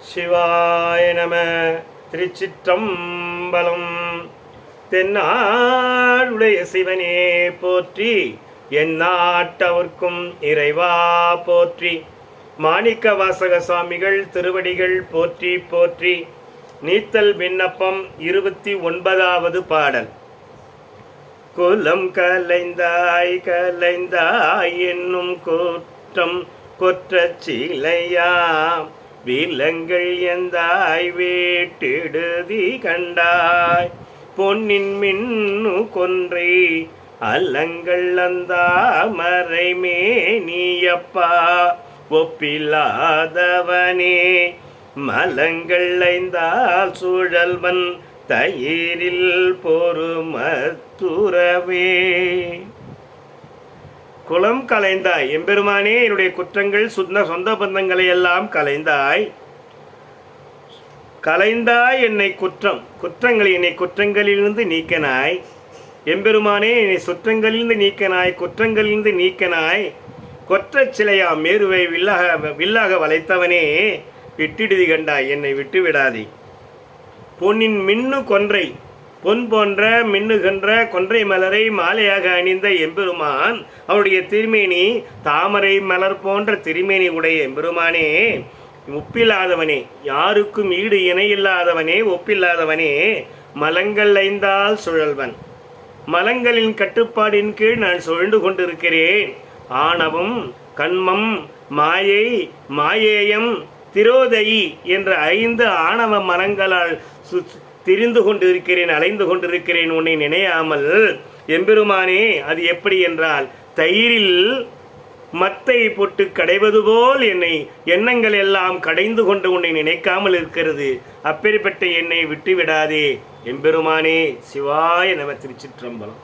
சிவாய நம. திருச்சிற்றம்பலம். தென்னாடுடைய சிவனே போற்றி, எந்நாட்டவர்க்கும் இறைவா போற்றி. மாணிக்க வாசக சுவாமிகள் திருவடிகள் போற்றி போற்றி. நீத்தல் விண்ணப்பம் 29வது பாடல். குலம் கலைந்தாய் கலைந்தாய் என்னும் குற்றம் கொற்றச் சிலையாம் விலங்கள் எந்தாய் வேட்டிடுதி கண்டாய் பொன்னின் மின்னு கொன்றை அல்லங்கள் அந்தாமரை மேனியப்பா ஒப்பில்லாதவனே மலங்கள் ஐந்தால் சுழல்வன் தயிரில் பொறுமத்துறவே. குலம் கலைந்தாய் எம்பெருமானே, என்னுடைய குற்றங்கள் சொந்த பந்தங்களை எல்லாம் கலைந்தாய். கலைந்தாய் என்னை என்னை குற்றங்களிலிருந்து நீக்கனாய். எம்பெருமானே, என்னை சுற்றங்களிலிருந்து நீக்கனாய், குற்றங்களிலிருந்து நீக்கனாய். கொற்றச் சிலையாம் மேருவை வில்லாக வளைத்தவனே, விட்டிடுதி கண்டாய், என்னை விட்டு விடாதே. பொன்னின் மின்னு கொன்றை, பொன் போன்ற மின்னுகின்ற கொன்றை மலரை மாலையாக அணிந்த எம்பெருமான், அவருடைய திருமேனி தாமரை மலர் போன்ற திருமேனி உடைய எம்பெருமானே, ஒப்பில்லாதவனே, யாருக்கும் ஈடு இணையில்லாதவனே, ஒப்பில்லாதவனே, மலங்கள் ஐந்தால் சுழல்வன், மலங்களின் கட்டுப்பாடின் கீழ் நான் சுழண்டு கொண்டிருக்கிறேன். ஆணவம், கண்மம், மாயை, மாயேயம், திரோதயி என்ற 5 ஆணவ மலங்களால் திரிந்து கொண்டிருக்கிறேன், அலைந்து கொண்டிருக்கிறேன் உன்னை நினையாமல். எம்பெருமானே, அது எப்படி என்றால், தயிரில் மத்தை போட்டு கடைவது போல் என்னை எண்ணங்கள் எல்லாம் கடைந்து கொண்டு உன்னை நினைக்காமல் இருக்கிறது. அப்பேற்பட்ட என்னை விட்டு விடாதே எம்பெருமானே. சிவாய நம. திருச்சிற்றம்பலம்.